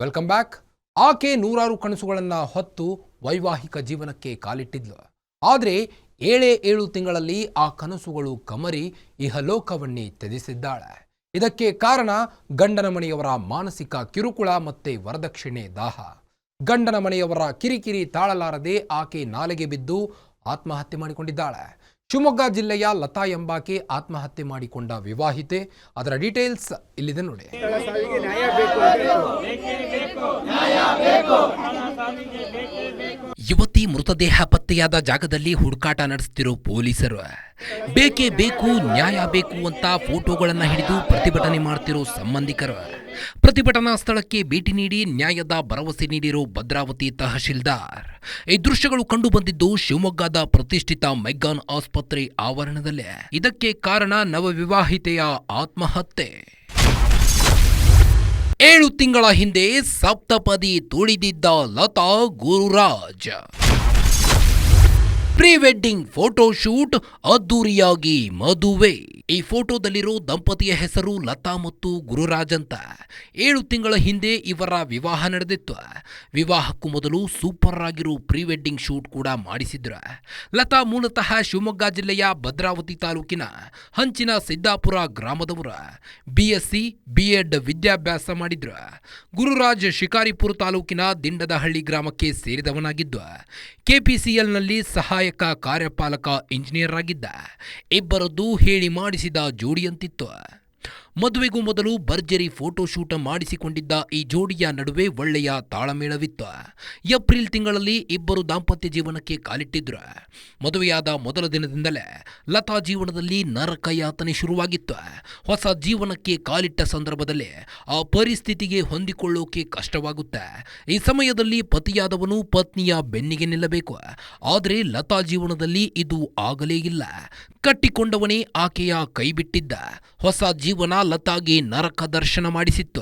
Welcome back. ಆಕೆ ನೂರಾರು ಕನಸುಗಳನ್ನು ಹೊತ್ತು ವೈವಾಹಿಕ ಜೀವನಕ್ಕೆ ಕಾಲಿಟ್ಟಿದ್ಲು. ಆದರೆ 7 ತಿಂಗಳಲ್ಲಿ ಆ ಕನಸುಗಳು ಕಮರಿ ಇಹಲೋಕವನ್ನೇ ತ್ಯಜಿಸಿದ್ದಾಳೆ. ಇದಕ್ಕೆ ಕಾರಣ ಗಂಡನ ಮನೆಯವರ ಮಾನಸಿಕ ಕಿರುಕುಳ ಮತ್ತೆ ವರದಕ್ಷಿಣೆ ದಾಹ. ಗಂಡನ ಮನೆಯವರ ಕಿರಿಕಿರಿ ತಾಳಲಾರದೆ ಆಕೆ ನಾಲೆಗೆ ಬಿದ್ದು ಆತ್ಮಹತ್ಯೆ ಮಾಡಿಕೊಂಡಿದ್ದಾಳೆ. ಶಿವಮೊಗ್ಗ ಜಿಲ್ಲೆಯ ಲತಾ ಎಂಬಾಕೆ ಆತ್ಮಹತ್ಯೆ ಮಾಡಿಕೊಂಡ ವಿವಾಹಿತೆ. ಅದರ ಡೀಟೇಲ್ಸ್ ಇಲ್ಲಿದೆ ನೋಡಿ. ಯುವತಿ ಮೃತದೇಹ ಪತ್ತೆಯಾದ ಜಾಗದಲ್ಲಿ ಹುಡುಕಾಟ ನಡೆಸುತ್ತಿರೋ ಪೊಲೀಸರು ಬೇಕೇ ಬೇಕು, ನ್ಯಾಯ ಬೇಕು ಅಂತ ಫೋಟೋಗಳನ್ನು ಹಿಡಿದು ಪ್ರತಿಭಟನೆ ಮಾಡ್ತಿರೋ ಸಂಬಂಧಿಕರು, ಪ್ರತಿಭಟನಾ ಸ್ಥಳಕ್ಕೆ ಭೇಟಿ ನೀಡಿ ನ್ಯಾಯದ ಭರವಸೆ ನೀಡಿರೋ ಭದ್ರಾವತಿ ತಹಶೀಲ್ದಾರ್. ಈ ದೃಶ್ಯಗಳು ಕಂಡು ಬಂದಿದ್ದು ಶಿವಮೊಗ್ಗದ ಪ್ರತಿಷ್ಠಿತ ಮೆಗ್ಗಾನ್ ಆಸ್ಪತ್ರೆ ಆವರಣದಲ್ಲೇ. ಇದಕ್ಕೆ ಕಾರಣ ನವವಿವಾಹಿತೆಯ ಆತ್ಮಹತ್ಯೆ. 7 ತಿಂಗಳ ಹಿಂದೆ ಸಪ್ತಪದಿ ತುಳಿದಿದ್ದ Latha Gururaj. Pre wedding photoshoot, ಅದ್ದೂರಿಯಾಗಿ ಮದುವೆ. ಈ ಫೋಟೋದಲ್ಲಿರೋ ದಂಪತಿಯ ಹೆಸರು ಲತಾ ಮತ್ತು ಗುರುರಾಜ್ ಅಂತ. 7 ತಿಂಗಳ ಹಿಂದೆ ಇವರ ವಿವಾಹ ನಡೆದಿತ್ತು. ವಿವಾಹಕ್ಕೂ ಮೊದಲು ಸೂಪರ್ ಆಗಿರೋ ಪ್ರೀ ವೆಡ್ಡಿಂಗ್ ಶೂಟ್ ಕೂಡ ಮಾಡಿಸಿದ್ರು. ಲತಾ ಮೂಲತಃ ಶಿವಮೊಗ್ಗ ಜಿಲ್ಲೆಯ ಭದ್ರಾವತಿ ತಾಲೂಕಿನ ಹಂಚಿನ ಸಿದ್ದಾಪುರ ಗ್ರಾಮದವರು. BSc B.Ed ವಿದ್ಯಾಭ್ಯಾಸ ಮಾಡಿದ್ರು. ಗುರುರಾಜ್ ಶಿಕಾರಿಪುರ ತಾಲೂಕಿನ ದಿಂಡದಹಳ್ಳಿ ಗ್ರಾಮಕ್ಕೆ ಸೇರಿದವನಾಗಿದ್ದು KPCLನಲ್ಲಿ ಸಹಾಯಕ ಕಾರ್ಯಪಾಲಕ ಇಂಜಿನಿಯರ್ ಆಗಿದ್ದ. ಇಬ್ಬರದ್ದು ಹೇಳಿ ಮಾಡಿಸಿದ ಜೋಡಿಯಂತಿತ್ತು. ಮದುವೆಗೂ ಮೊದಲು ಭರ್ಜರಿ ಫೋಟೋಶೂಟ್ ಮಾಡಿಸಿಕೊಂಡಿದ್ದ ಈ ಜೋಡಿಯ ನಡುವೆ ಒಳ್ಳೆಯ ತಾಳಮೇಳವಿತ್ತು. ಏಪ್ರಿಲ್ ತಿಂಗಳಲ್ಲಿ ಇಬ್ಬರು ದಾಂಪತ್ಯ ಜೀವನಕ್ಕೆ ಕಾಲಿಟ್ಟಿದ್ರು. ಮದುವೆಯಾದ ಮೊದಲ ದಿನದಿಂದಲೇ ಲತಾ ಜೀವನದಲ್ಲಿ ನರಕಯಾತನೆ ಶುರುವಾಗಿತ್ತು. ಹೊಸ ಜೀವನಕ್ಕೆ ಕಾಲಿಟ್ಟ ಸಂದರ್ಭದಲ್ಲಿ ಆ ಪರಿಸ್ಥಿತಿಗೆ ಹೊಂದಿಕೊಳ್ಳೋಕೆ ಕಷ್ಟವಾಗುತ್ತೆ. ಈ ಸಮಯದಲ್ಲಿ ಪತಿಯಾದವನು ಪತ್ನಿಯ ಬೆನ್ನಿಗೆ ನಿಲ್ಲಬೇಕು. ಆದರೆ ಲತಾ ಜೀವನದಲ್ಲಿ ಇದು ಆಗಲೇ ಇಲ್ಲ. ಕಟ್ಟಿಕೊಂಡವನೇ ಆಕೆಯ ಕೈಬಿಟ್ಟಿದ್ದ. ಹೊಸ ಜೀವನ ಲತಾಗೆ ನರಕ ದರ್ಶನ ಮಾಡಿಸಿತ್ತು.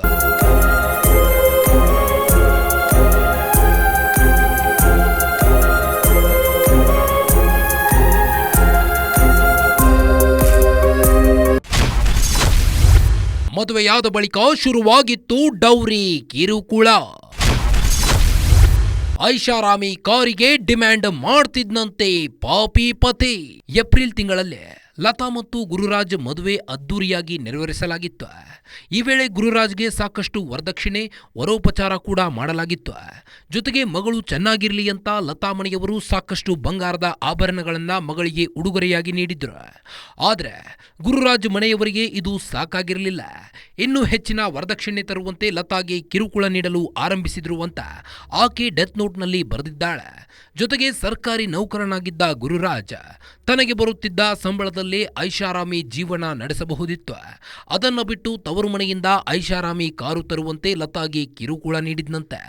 ಮದುವೆಯಾದ ಬಳಿಕ ಶುರುವಾಗಿತ್ತು ಡೌರಿ ಕಿರುಕುಳ. ಐಷಾರಾಮಿ ಕಾರಿಗೆ ಡಿಮ್ಯಾಂಡ್ ಮಾಡ್ತಿದ್ದಂತೆ ಪಾಪಿ ಪತಿ. ಏಪ್ರಿಲ್ ತಿಂಗಳಲ್ಲೇ ಲತಾ ಮತ್ತು ಗುರುರಾಜ್ ಮದುವೆ ಅದ್ದೂರಿಯಾಗಿ ನೆರವೇರಿಸಲಾಗಿತ್ತು. ಈ ವೇಳೆ ಗುರುರಾಜ್ಗೆ ಸಾಕಷ್ಟು ವರದಕ್ಷಿಣೆ, ವರೋಪಚಾರ ಕೂಡ ಮಾಡಲಾಗಿತ್ತು. ಜೊತೆಗೆ ಮಗಳು ಚೆನ್ನಾಗಿರಲಿ ಅಂತ ಲತಾ ಮನೆಯವರು ಸಾಕಷ್ಟು ಬಂಗಾರದ ಆಭರಣಗಳನ್ನು ಮಗಳಿಗೆ ಉಡುಗೊರೆಯಾಗಿ ನೀಡಿದ್ರು. ಆದರೆ ಗುರುರಾಜ್ ಮನೆಯವರಿಗೆ ಇದು ಸಾಕಾಗಿರಲಿಲ್ಲ. ಇನ್ನೂ ಹೆಚ್ಚಿನ ವರದಕ್ಷಿಣೆ ತರುವಂತೆ ಲತಾಗೆ ಕಿರುಕುಳ ನೀಡಲು ಆರಂಭಿಸಿದ್ರು ಅಂತ ಆಕೆ ಡೆತ್ ನೋಟ್ನಲ್ಲಿ ಬರೆದಿದ್ದಾಳೆ. ಜೊತೆಗೆ ಸರ್ಕಾರಿ ನೌಕರನಾಗಿದ್ದ ಗುರುರಾಜ್ ತನಗೆ ಬರುತ್ತಿದ್ದ ಸಂಬಳದಲ್ಲೇ ಐಷಾರಾಮಿ ಜೀವನ ನಡೆಸಬಹುದಿತ್ತು. ಅದನ್ನು ಬಿಟ್ಟು ತವರು ಮನೆಯಿಂದ ಐಷಾರಾಮಿ ಕಾರು ತರುವಂತೆ ಲತಾಗೆ ಕಿರುಕುಳ ನೀಡಿದ್ನಂತೆ.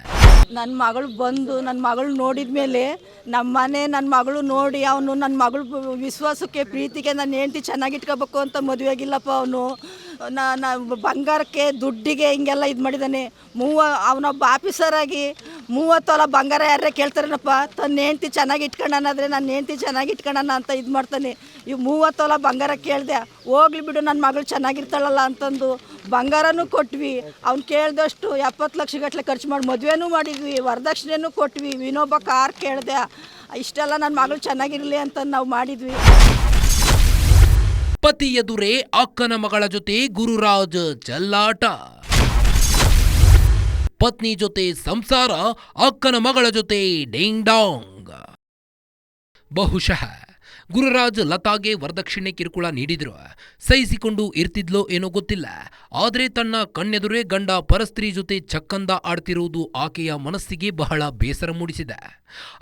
ನನ್ನ ಮಗಳು ಬಂದು ನನ್ನ ಮಗಳು ನೋಡಿದ ಮೇಲೆ ನಮ್ಮ ಮನೆ ನನ್ನ ಮಗಳು ನೋಡಿ ಅವನು ನನ್ನ ಮಗಳು ವಿಶ್ವಾಸಕ್ಕೆ ಪ್ರೀತಿಗೆ ನನ್ನ ಹೆಂಡತಿ ಚೆನ್ನಾಗಿಟ್ಕೋಬೇಕು ಅಂತ ಮದುವೆಗಿಲ್ಲಪ್ಪ. ಅವನು ಬಂಗಾರಕ್ಕೆ ದುಡ್ಡಿಗೆ ಹಿಂಗೆಲ್ಲ ಇದು ಮಾಡಿದ್ದಾನೆ. ಅವನೊಬ್ಬ ಆಫೀಸರಾಗಿ 30 ತೊಲ ಬಂಗಾರ ಯಾರೇ ಕೇಳ್ತಾರೇನಪ್ಪ, ತನ್ನ ಹೆಂಡತಿ ಚೆನ್ನಾಗಿ ಇಟ್ಕೊಳ್ಳೋಣಾದರೆ ನನ್ನ ಹೆಂಡತಿ ಚೆನ್ನಾಗಿ ಇಟ್ಕೊಳ್ಳೋಣ ಅಂತ ಇದು ಮಾಡ್ತಾನೆ. ಇವು 30 ತೊಲ ಬಂಗಾರ ಕೇಳಿದೆ, ಹೋಗ್ಲಿ ಬಿಡು ನನ್ನ ಮಗಳು ಚೆನ್ನಾಗಿರ್ತಾಳಲ್ಲ ಅಂತಂದು ಬಂಗಾರನೂ ಕೊಟ್ವಿ. ಅವ್ನು ಕೇಳಿದಷ್ಟು 70 ಲಕ್ಷ ಗಟ್ಟಲೆ ಖರ್ಚು ಮಾಡಿ ಮದುವೆನೂ ಮಾಡಿದ್ವಿ, ವರದಕ್ಷಿಣೆನೂ ಕೊಟ್ವಿ. ಇನ್ನೊಬ್ಬ ಕಾರ್ ಕೇಳಿದೆ. ಇಷ್ಟೆಲ್ಲ ನನ್ನ ಮಗಳು ಚೆನ್ನಾಗಿರಲಿ ಅಂತ ನಾವು ಮಾಡಿದ್ವಿ. ಪತಿ ಎದುರೇ ಅಕ್ಕನ ಮಗಳ ಜೊತೆ ಗುರುರಾಜ್ ಚೆಲ್ಲಾಟ. ಪತ್ನಿ ಜೊತೆ ಸಂಸಾರ, ಅಕ್ಕನ ಮಗಳ ಜೊತೆ ಡಿಂಗ್ ಡಾಂಗ್. ಬಹುಶಃ ಗುರುರಾಜ್ ಲತಾಗೆ ವರದಕ್ಷಿಣೆ ಕಿರುಕುಳ ನೀಡಿದ್ರು. ಸಹಿಸಿಕೊಂಡು ಇರ್ತಿದ್ಲೋ ಏನೋ ಗೊತ್ತಿಲ್ಲ. ಆದರೆ ತನ್ನ ಕಣ್ಣೆದುರೇ ಗಂಡ ಪರಸ್ತ್ರೀ ಜೊತೆ ಚಕ್ಕಂದ ಆಡ್ತಿರುವುದು ಆಕೆಯ ಮನಸ್ಸಿಗೆ ಬಹಳ ಬೇಸರ ಮೂಡಿಸಿದೆ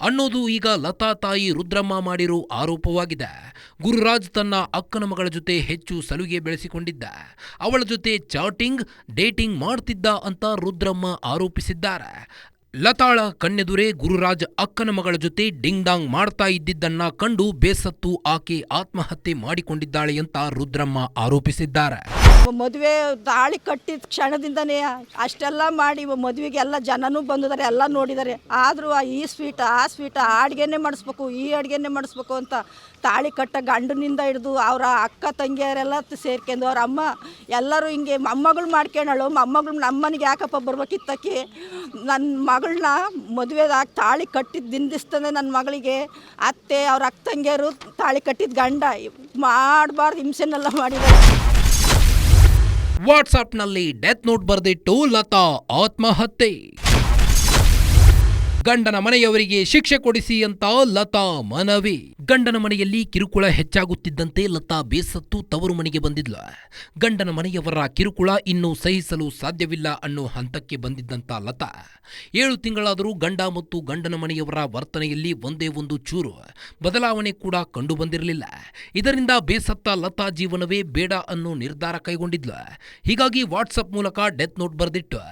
ಅನ್ನೋದು ಈಗ ಲತಾ ತಾಯಿ ರುದ್ರಮ್ಮ ಮಾಡಿರೋ ಆರೋಪವಾಗಿದೆ. ಗುರುರಾಜ್ ತನ್ನ ಅಕ್ಕನ ಮಗಳ ಜೊತೆ ಹೆಚ್ಚು ಸಲುಗೆ ಬೆಳೆಸಿಕೊಂಡಿದ್ದ. ಅವಳ ಜೊತೆ ಚಾಟಿಂಗ್, ಡೇಟಿಂಗ್ ಮಾಡ್ತಿದ್ದ ಅಂತ ರುದ್ರಮ್ಮ ಆರೋಪಿಸಿದ್ದಾರೆ. ಲತಾಳ ಕಣ್ಣೆದುರೇ ಗುರುರಾಜ್ ಅಕ್ಕನ ಮಗಳ ಜೊತೆ ಡಿಂಗ್ ಡಾಂಗ್ ಮಾಡ್ತಾ ಇದ್ದಿದ್ದನ್ನ ಕಂಡು ಬೇಸತ್ತು ಆಕೆ ಆತ್ಮಹತ್ಯೆ ಮಾಡಿಕೊಂಡಿದ್ದಾಳೆ ಅಂತ ರುದ್ರಮ್ಮ ಆರೋಪಿಸಿದ್ದಾರೆ. ಮದುವೆ ತಾಳಿ ಕಟ್ಟಿದ ಕ್ಷಣದಿಂದನೇ ಅಷ್ಟೆಲ್ಲ ಮಾಡಿ ಮದುವೆಗೆ ಎಲ್ಲ ಜನನೂ ಬಂದಿದ್ದಾರೆ, ಎಲ್ಲ ನೋಡಿದ್ದಾರೆ. ಆದರೂ ಈ ಸ್ವೀಟ್ ಆ ಸ್ವೀಟ್ ಆ ಅಡುಗೆನೇ ಮಾಡಿಸ್ಬೇಕು, ಈ ಅಡುಗೆನೇ ಮಾಡಿಸ್ಬೇಕು ಅಂತ ತಾಳಿ ಕಟ್ಟ ಗಂಡನಿಂದ ಹಿಡಿದು ಅವರ ಅಕ್ಕ ತಂಗಿಯರೆಲ್ಲ ಸೇರ್ಕೊಂಡು ಅವ್ರ ಅಮ್ಮ ಎಲ್ಲರೂ ಹಿಂಗೆ ಮೊಮ್ಮಗಳು ಮಾಡ್ಕೊಳ್ಳೋಳು. ಮೊಮ್ಮಗಳು ನಮ್ಮನೆಗೆ ಯಾಕಪ್ಪ ಬರ್ಬೇಕಿತ್ತಕ್ಕೆ ನನ್ನ ಮಗಳನ್ನ ಮದುವೆದಾಗ ತಾಳಿ ಕಟ್ಟಿದ್ದು ದಿನದಿಸ್ತಾನೆ ನನ್ನ ಮಗಳಿಗೆ ಅತ್ತೆ ಅವ್ರ ಅಕ್ಕ ತಂಗಿಯರು ತಾಳಿ ಕಟ್ಟಿದ ಗಂಡ ಮಾಡಬಾರ್ದು ಹಿಂಸೆನೆಲ್ಲ ಮಾಡಿದ್ದಾರೆ. ವಾಟ್ಸಾಪ್ನಲ್ಲಿ ಡೆತ್ ನೋಟ್ ಬರೆದಿಟ್ಟು ಲತಾ ಆತ್ಮಹತ್ಯೆ. ಗಂಡನ ಮನೆಯವರಿಗೆ ಶಿಕ್ಷೆ ಕೊಡಿಸಿ ಅಂತ ಲತಾ ಮನವಿ. ಗಂಡನ ಮನೆಯಲ್ಲಿ ಕಿರುಕುಳ ಹೆಚ್ಚಾಗುತ್ತಿದ್ದಂತೆ ಲತಾ ಬೇಸತ್ತು ತವರು ಮನೆಗೆ ಬಂದಿದ್ಲು. ಗಂಡನ ಮನೆಯವರ ಕಿರುಕುಳ ಇನ್ನೂ ಸಹಿಸಲು ಸಾಧ್ಯವಿಲ್ಲ ಅನ್ನೋ ಹಂತಕ್ಕೆ ಬಂದಿದ್ದಂತ ಲತಾ 7 ತಿಂಗಳಾದರೂ ಗಂಡ ಮತ್ತು ಗಂಡನ ಮನೆಯವರ ವರ್ತನೆಯಲ್ಲಿ ಒಂದೇ ಒಂದು ಚೂರು ಬದಲಾವಣೆ ಕೂಡ ಕಂಡು ಬಂದಿರಲಿಲ್ಲ. ಇದರಿಂದ ಬೇಸತ್ತ ಲತಾ ಜೀವನವೇ ಬೇಡ ಅನ್ನೋ ನಿರ್ಧಾರ ಕೈಗೊಂಡಿದ್ಲು. ಹೀಗಾಗಿ ವಾಟ್ಸಪ್ ಮೂಲಕ ಡೆತ್ ನೋಟ್ ಬರೆದಿಟ್ಟು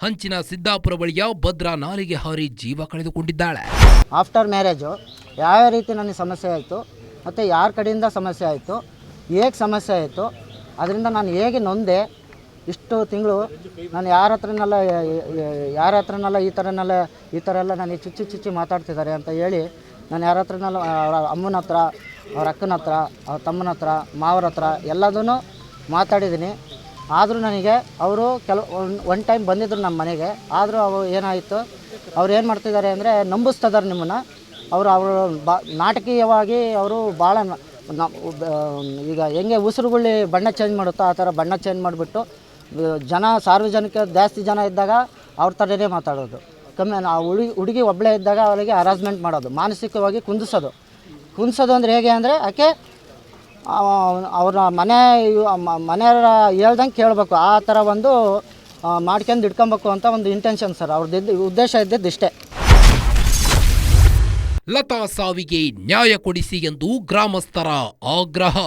ಹಂಚಿನ ಸಿದ್ದಾಪುರ ಬಳಿಯ ಭದ್ರಾ ನಾಲೆಗೆ ಹಾರಿ ಜೀವ ಕಳೆದುಕೊಂಡಿದ್ದಾಳೆ. ಆಫ್ಟರ್ ಮ್ಯಾರೇಜು ಯಾವ ರೀತಿ ನನಗೆ ಸಮಸ್ಯೆ ಆಯಿತು ಮತ್ತು ಯಾರ ಕಡೆಯಿಂದ ಸಮಸ್ಯೆ ಆಯಿತು, ಹೇಗೆ ಸಮಸ್ಯೆ ಆಯಿತು, ಅದರಿಂದ ನಾನು ಹೇಗೆ ನೊಂದೆ, ಇಷ್ಟು ತಿಂಗಳು ನಾನು ಯಾರ ಹತ್ರನೆಲ್ಲ ಈ ಥರ ಎಲ್ಲ ನನಗೆ ಚುಚ್ಚಿ ಮಾತಾಡ್ತಿದ್ದಾರೆ ಅಂತ ಹೇಳಿ ನಾನು ಯಾರ ಹತ್ರನೆಲ್ಲ ಅವರ ಅಮ್ಮನ ಹತ್ರ, ಅವ್ರ ಅಕ್ಕನ ಹತ್ರ, ಅವ್ರ ತಮ್ಮನ ಹತ್ರ, ಮಾವರ ಹತ್ರ ಎಲ್ಲದೂ ಮಾತಾಡಿದ್ದೀನಿ. ಆದರೂ ನನಗೆ ಅವರು ಒನ್ ಟೈಮ್ ಬಂದಿದ್ದರು ನಮ್ಮ ಮನೆಗೆ. ಆದರೂ ಅವರು ಏನಾಯಿತು, ಅವ್ರು ಏನು ಮಾಡ್ತಿದ್ದಾರೆ ಅಂದರೆ ನಂಬಿಸ್ತಿದ್ದಾರೆ ನಿಮ್ಮನ್ನು. ಅವರು ನಾಟಕೀಯವಾಗಿ ಅವರು ಭಾಳ ಈಗ ಹೆಂಗೆ ಉಸಿರುಗುಳ್ಳಿ ಬಣ್ಣ ಚೇಂಜ್ ಮಾಡುತ್ತೋ ಆ ಥರ ಬಣ್ಣ ಚೇಂಜ್ ಮಾಡಿಬಿಟ್ಟು ಸಾರ್ವಜನಿಕ ಜಾಸ್ತಿ ಜನ ಇದ್ದಾಗ ಅವ್ರ ಥರನೇ ಮಾತಾಡೋದು. ಹುಡುಗಿ ಒಬ್ಬಳೇ ಇದ್ದಾಗ ಅವರಿಗೆ ಹರಾಸ್ಮೆಂಟ್ ಮಾಡೋದು, ಮಾನಸಿಕವಾಗಿ ಕುಂದಿಸೋದು ಅಂದರೆ ಹೇಗೆ ಅಂದರೆ ಆಕೆ ಅವ್ರ ಮನೆಯವರ ಹೇಳ್ದಂಗೆ ಕೇಳಬೇಕು, ಆ ಥರ ಒಂದು ಮಾಡ್ಕೊಂಡು ಇಟ್ಕೊಬೇಕು ಅಂತ ಒಂದು ಇಂಟೆನ್ಷನ್ ಸರ್. ಅವ್ರದ್ದು ಉದ್ದೇಶ ಇದ್ದಿದ್ದು ಇಷ್ಟೇ. ಲತಾ ಸಾವಿಗೆ ನ್ಯಾಯ ಕೊಡಿಸಿ ಎಂದು ಗ್ರಾಮಸ್ಥರ ಆಗ್ರಹ.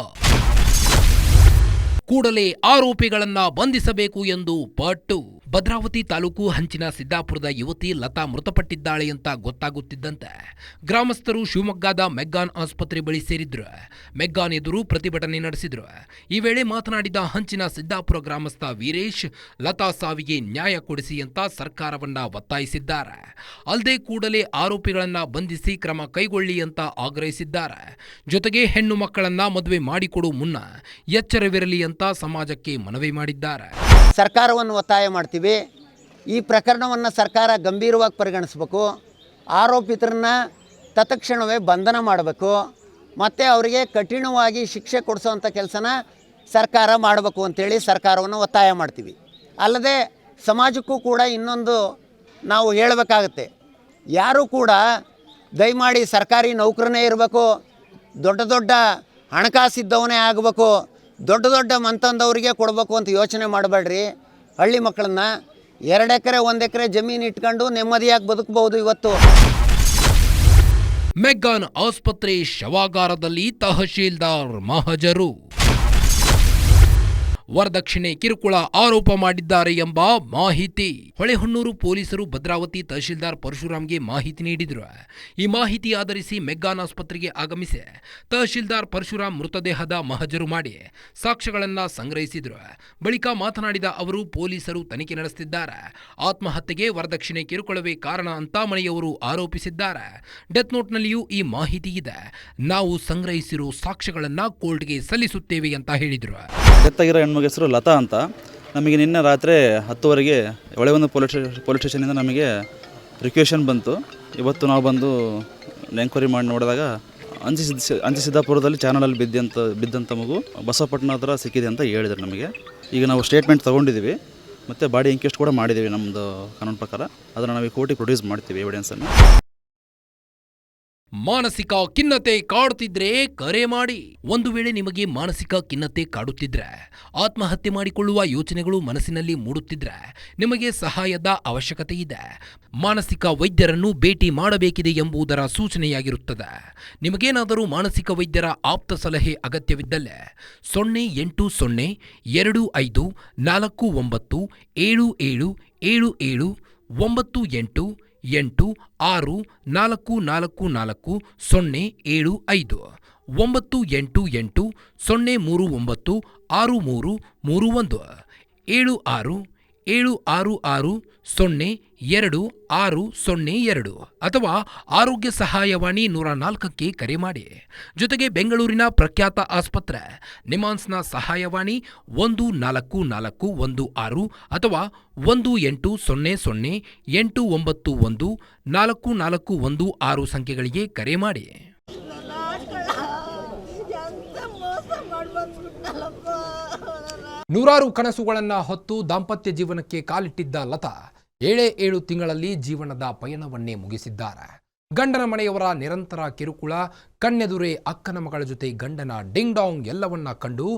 ಕೂಡಲೇ ಆರೋಪಿಗಳನ್ನ ಬಂಧಿಸಬೇಕು ಎಂದು ಪಟ್ಟು. ಭದ್ರಾವತಿ ತಾಲೂಕು ಹಂಚಿನ ಸಿದ್ದಾಪುರದ ಯುವತಿ ಲತಾ ಮೃತಪಟ್ಟಿದ್ದಾಳೆ ಅಂತ ಗೊತ್ತಾಗುತ್ತಿದ್ದಂತೆ ಗ್ರಾಮಸ್ಥರು ಶಿವಮೊಗ್ಗದ ಮೆಗ್ಗಾನ್ ಆಸ್ಪತ್ರೆ ಬಳಿ ಸೇರಿದ್ರು. ಮೆಗ್ಗಾನ್ ಎದುರು ಪ್ರತಿಭಟನೆ ನಡೆಸಿದ್ರು. ಈ ವೇಳೆ ಮಾತನಾಡಿದ ಹಂಚಿನ ಸಿದ್ದಾಪುರ ಗ್ರಾಮಸ್ಥ ವೀರೇಶ್, ಲತಾ ಸಾವಿಗೆ ನ್ಯಾಯ ಕೊಡಿಸಿ ಅಂತ ಸರ್ಕಾರವನ್ನ ಒತ್ತಾಯಿಸಿದ್ದಾರೆ. ಅಲ್ಲದೆ ಕೂಡಲೇ ಆರೋಪಿಗಳನ್ನ ಬಂಧಿಸಿ ಕ್ರಮ ಕೈಗೊಳ್ಳಿ ಅಂತ ಆಗ್ರಹಿಸಿದ್ದಾರೆ. ಜೊತೆಗೆ ಹೆಣ್ಣು ಮಕ್ಕಳನ್ನ ಮದುವೆ ಮಾಡಿಕೊಡು ಮುನ್ನ ಎಚ್ಚರವಿರಲಿ ಅಂತ ಸಮಾಜಕ್ಕೆ ಮನವಿ ಮಾಡಿದ್ದಾರೆ. ಸರ್ಕಾರವನ್ನು ಒತ್ತಾಯ ಮಾಡ್ತೀವಿ. ಈ ಪ್ರಕರಣವನ್ನು ಸರ್ಕಾರ ಗಂಭೀರವಾಗಿ ಪರಿಗಣಿಸಬೇಕು. ಆರೋಪಿತರನ್ನ ತತ್ಕ್ಷಣವೇ ಬಂಧನ ಮಾಡಬೇಕು ಮತ್ತು ಅವರಿಗೆ ಕಠಿಣವಾಗಿ ಶಿಕ್ಷೆ ಕೊಡಿಸೋವಂಥ ಕೆಲಸನ ಸರ್ಕಾರ ಮಾಡಬೇಕು ಅಂತೇಳಿ ಸರ್ಕಾರವನ್ನು ಒತ್ತಾಯ ಮಾಡ್ತೀವಿ. ಅಲ್ಲದೆ ಸಮಾಜಕ್ಕೂ ಕೂಡ ಇನ್ನೊಂದು ನಾವು ಹೇಳಬೇಕಾಗತ್ತೆ, ಯಾರೂ ಕೂಡ ದಯಮಾಡಿ ಸರ್ಕಾರಿ ನೌಕರನೇ ಇರಬೇಕು, ದೊಡ್ಡ ಹಣಕಾಸಿದ್ದವನೇ ಆಗಬೇಕು, ದೊಡ್ಡ ಮಂತಂದವರಿಗೆ ಕೊಡಬೇಕು ಅಂತ ಯೋಚನೆ ಮಾಡಬೇಡ್ರಿ. ಹಳ್ಳಿ ಮಕ್ಕಳನ್ನ 2 ಎಕರೆ 1 ಎಕರೆ ಜಮೀನು ಇಟ್ಕೊಂಡು ನೆಮ್ಮದಿಯಾಗಿ ಬದುಕಬಹುದು. ಇವತ್ತು ಮೆಗ್ಗಾನ್ ಆಸ್ಪತ್ರೆ ಶವಾಗಾರದಲ್ಲಿ ತಹಶೀಲ್ದಾರ್ ಮಹಜರು. ವರದಕ್ಷಿಣೆ ಕಿರುಕುಳ ಆರೋಪ ಮಾಡಿದ್ದಾರೆ ಎಂಬ ಮಾಹಿತಿ. ಹೊಳೆಹೊನ್ನೂರು ಪೊಲೀಸರು ಭದ್ರಾವತಿ ತಹಶೀಲ್ದಾರ್ ಪರಶುರಾಮ್ಗೆ ಮಾಹಿತಿ ನೀಡಿದ್ರು. ಈ ಮಾಹಿತಿ ಆಧರಿಸಿ ಮೆಗ್ಗಾನ್ ಆಸ್ಪತ್ರೆಗೆ ಆಗಮಿಸಿ ತಹಶೀಲ್ದಾರ್ ಪರಶುರಾಮ್ ಮೃತದೇಹದ ಮಹಜರು ಮಾಡಿ ಸಾಕ್ಷ್ಯಗಳನ್ನ ಸಂಗ್ರಹಿಸಿದ್ರು. ಬಳಿಕ ಮಾತನಾಡಿದ ಅವರು, ಪೊಲೀಸರು ತನಿಖೆ ನಡೆಸುತ್ತಿದ್ದಾರೆ. ಆತ್ಮಹತ್ಯೆಗೆ ವರದಕ್ಷಿಣೆ ಕಿರುಕುಳವೇ ಕಾರಣ ಅಂತ ಮನೆಯವರು ಆರೋಪಿಸಿದ್ದಾರೆ. ಡೆತ್ ನೋಟ್ನಲ್ಲಿಯೂ ಈ ಮಾಹಿತಿ ಇದೆ. ನಾವು ಸಂಗ್ರಹಿಸಿರೋ ಸಾಕ್ಷ್ಯಗಳನ್ನ ಕೋರ್ಟ್ಗೆ ಸಲ್ಲಿಸುತ್ತೇವೆ ಅಂತ ಹೇಳಿದ್ರು. ಡೆತ್ತಾಗಿರೋ ಹೆಣ್ಮಗ ಹೆಸರು ಲತಾ ಅಂತ. ನಮಗೆ ನಿನ್ನೆ ರಾತ್ರಿ 10:00 ಹೊಳೆಹೊನ್ನೂರು ಪೊಲೀಸ್ ಸ್ಟೇಷನಿಂದ ನಮಗೆ ರಿಕ್ವೆಷನ್ ಬಂತು. ಇವತ್ತು ನಾವು ಬಂದು ಎಂಕ್ವೈರಿ ಮಾಡಿ ನೋಡಿದಾಗ ಅಂಚಿ ಸಿದ್ದಾಪುರದಲ್ಲಿ ಚಾನಲಲ್ಲಿ ಬಿದ್ದಂಥ ಮಗು ಬಸವಪಟ್ಟಣ ಹತ್ರ ಸಿಕ್ಕಿದೆ ಅಂತ ಹೇಳಿದ್ರು ನಮಗೆ. ಈಗ ನಾವು ಸ್ಟೇಟ್ಮೆಂಟ್ ತೊಗೊಂಡಿದ್ದೀವಿ ಮತ್ತು ಬಾಡಿ ಇಂಕ್ವೆಸ್ಟ್ ಕೂಡ ಮಾಡಿದ್ದೀವಿ. ನಮ್ಮದು ಕಾನೂನು ಪ್ರಕಾರ ಅದನ್ನು ನಾವು ಕೋರ್ಟಿಗೆ ಪ್ರೊಡ್ಯೂಸ್ ಮಾಡ್ತೀವಿ ಎವಿಡೆನ್ಸನ್ನು. ಮಾನಸಿಕ ಖಿನ್ನತೆ ಕಾಡುತ್ತಿದ್ರೆ ಕರೆ ಮಾಡಿ. ಒಂದು ವೇಳೆ ನಿಮಗೆ ಮಾನಸಿಕ ಖಿನ್ನತೆ ಕಾಡುತ್ತಿದ್ರೆ, ಆತ್ಮಹತ್ಯೆ ಮಾಡಿಕೊಳ್ಳುವ ಯೋಚನೆಗಳು ಮನಸ್ಸಿನಲ್ಲಿ ಮೂಡುತ್ತಿದ್ರೆ ನಿಮಗೆ ಸಹಾಯದ ಅವಶ್ಯಕತೆ ಇದೆ. ಮಾನಸಿಕ ವೈದ್ಯರನ್ನು ಭೇಟಿ ಮಾಡಬೇಕಿದೆ ಎಂಬುದರ ಸೂಚನೆಯಾಗಿರುತ್ತದೆ. ನಿಮಗೇನಾದರೂ ಮಾನಸಿಕ ವೈದ್ಯರ ಆಪ್ತ ಸಲಹೆ ಅಗತ್ಯವಿದ್ದಲ್ಲಿ 0800 25 49 77 77 98 8 6 444 075 981766602 ಅಥವಾ ಆರೋಗ್ಯ ಸಹಾಯವಾಣಿ 104ಕ್ಕೆ ಕರೆ ಮಾಡಿ. ಜೊತೆಗೆ ಬೆಂಗಳೂರಿನ ಪ್ರಖ್ಯಾತ ಆಸ್ಪತ್ರೆ ನಿಮಾನ್ಸ್ನ ಸಹಾಯವಾಣಿ 14416 ಅಥವಾ 1800891441 ಸಂಖ್ಯೆಗಳಿಗೆ ಕರೆ ಮಾಡಿ. ನೂರಾರು ಕನಸುಗಳನ್ನು ಹೊತ್ತು ದಾಂಪತ್ಯ ಜೀವನಕ್ಕೆ ಕಾಲಿಟ್ಟಿದ್ದ ಲತಾ 7 ತಿಂಗಳಲ್ಲಿ ಜೀವನದ ಪಯಣವನ್ನೇ ಮುಗಿಸಿದ್ದಾರೆ. ಗಂಡನ ಮನೆಯವರ ನಿರಂತರ ಕಿರುಕುಳ, ಕಣ್ಣೆದುರೇ ಅಕ್ಕನ ಮಗಳ ಜೊತೆ ಗಂಡನ ಡಿಂಗ್ ಡಾಂಗ್ ಎಲ್ಲವನ್ನ ಕಂಡು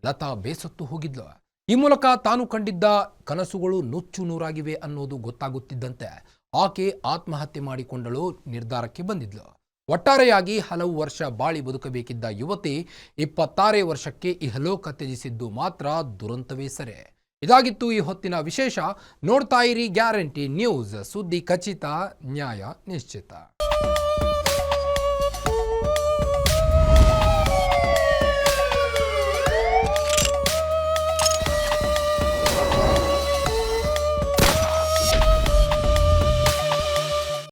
ಲತಾ ಬೇಸತ್ತು ಹೋಗಿದ್ಲು. ಈ ಮೂಲಕ ತಾನು ಕಂಡಿದ್ದ ಕನಸುಗಳು ನುಚ್ಚು ನೂರಾಗಿವೆ ಅನ್ನೋದು ಗೊತ್ತಾಗುತ್ತಿದ್ದಂತೆ ಆಕೆ ಆತ್ಮಹತ್ಯೆ ಮಾಡಿಕೊಂಡಳು ನಿರ್ಧಾರಕ್ಕೆ ಬಂದಿದ್ಲು. ಒಟ್ಟಾರೆಯಾಗಿ ಹಲವು ವರ್ಷ ಬಾಳಿ ಬದುಕಬೇಕಿದ್ದ ಯುವತಿ 26 ವರ್ಷಕ್ಕೆ ಇಹಲೋಕ ತ್ಯಜಿಸಿದ್ದು ಮಾತ್ರ ದುರಂತವೇ ಸರೆ. ಇದಾಗಿತ್ತು ಈ ಹೊತ್ತಿನ ವಿಶೇಷ. ನೋಡ್ತಾ ಇರಿ ಗ್ಯಾರಂಟಿ ನ್ಯೂಸ್, ಸುದ್ದಿ ಖಚಿತ, ನ್ಯಾಯ ನಿಶ್ಚಿತ.